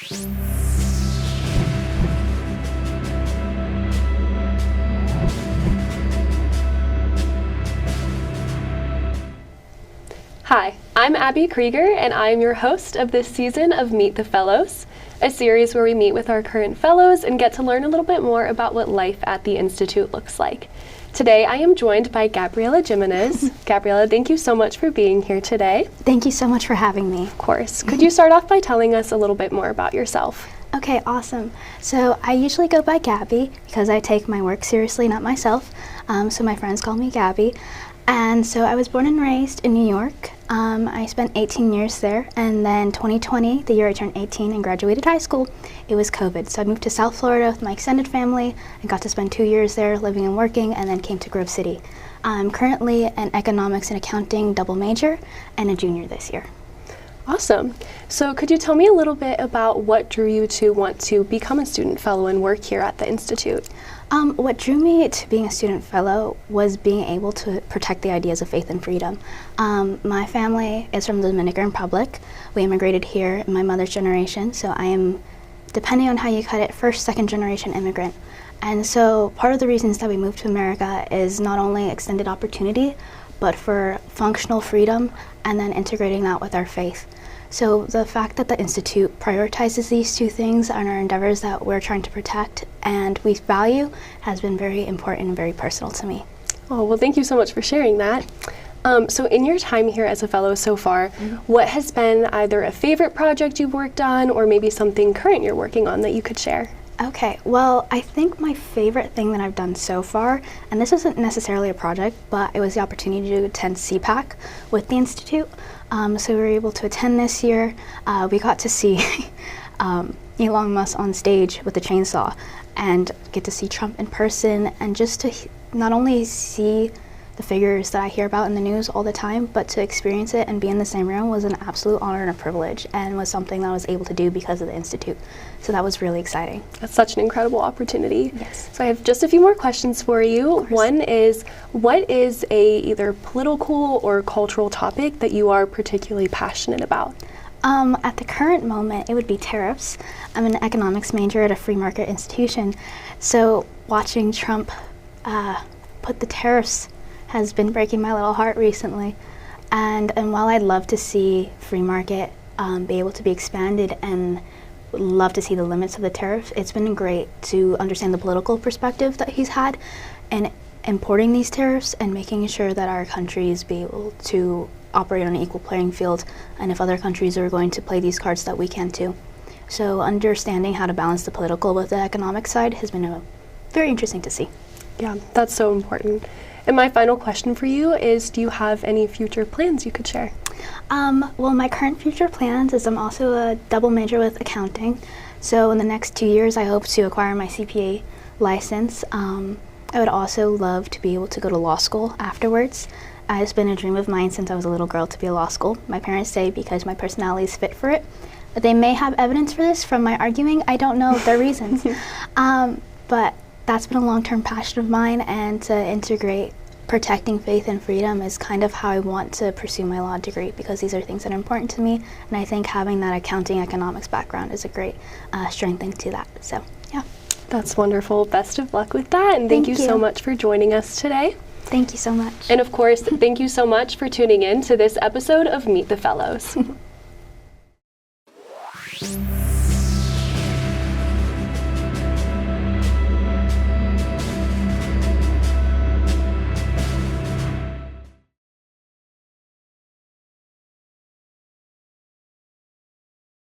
Hi, I'm Abby Krieger, and I'm your host of this season of Meet the Fellows, a series where we meet with our current fellows and get to learn a little bit more about what life at the Institute looks like. Today, I am joined by Gabriela Jimenez. Gabriela, thank you so much for being here today. Thank you so much for having me. Of course. Could you start off by telling us a little bit more about yourself? Okay, awesome. So I usually go by Gabby because I take my work seriously, not myself. So my friends call me Gabby. And so I was born and raised in New York. I spent 18 years there, and then 2020, the year I turned 18 and graduated high school, it was COVID. So I moved to South Florida with my extended family and got to spend 2 years there living and working, and then came to Grove City. I'm currently an economics and accounting double major and a junior this year. Awesome. So could you tell me a little bit about what drew you to want to become a student fellow and work here at the Institute? What drew me to being a student fellow was being able to protect the ideas of faith and freedom. My family is from the Dominican Republic. We immigrated here in my mother's generation, so I am, depending on how you cut it, first, second generation immigrant. And so part of the reasons that we moved to America is not only extended opportunity, but for functional freedom and then integrating that with our faith. So the fact that the Institute prioritizes these two things and our endeavors that we're trying to protect and we value has been very important and very personal to me. Oh, well, thank you so much for sharing that. So in your time here as a fellow so far, what has been either a favorite project you've worked on or maybe something current you're working on that you could share? Okay, well, I think my favorite thing that I've done so far, and this isn't necessarily a project, but it was the opportunity to attend CPAC with the Institute. So we were able to attend this year. We got to see Elon Musk on stage with a chainsaw and get to see Trump in person, and just to not only see the figures that I hear about in the news all the time, but to experience it and be in the same room was an absolute honor and a privilege, and was something that I was able to do because of the Institute. So that was really exciting. That's such an incredible opportunity. Yes. So I have just a few more questions for you. One is, what is a either political or cultural topic that you are particularly passionate about? At the current moment, it would be tariffs. I'm an economics major at a free market institution, so watching Trump put the tariffs has been breaking my little heart recently. And while I'd love to see free market be able to be expanded and would love to see the limits of the tariff, it's been great to understand the political perspective that he's had and importing these tariffs and making sure that our countries be able to operate on an equal playing field, and if other countries are going to play these cards, that we can too. So understanding how to balance the political with the economic side has been very interesting to see. Yeah, that's so important. And my final question for you is, do you have any future plans you could share? Well, my current future plans is I'm also a double major with accounting. So in the next 2 years, I hope to acquire my CPA license. I would also love to be able to go to law school afterwards. It's been a dream of mine since I was a little girl to be a law school. My parents say because my personality is fit for it. They may have evidence for this from my arguing. I don't know their reasons. But that's been a long-term passion of mine, and to integrate protecting faith and freedom is kind of how I want to pursue my law degree, because these are things that are important to me, and I think having that accounting economics background is a great strengthening to that. So, yeah. That's wonderful. Best of luck with that, and thank you so much for joining us today. Thank you so much. And of course, thank you so much for tuning in to this episode of Meet the Fellows.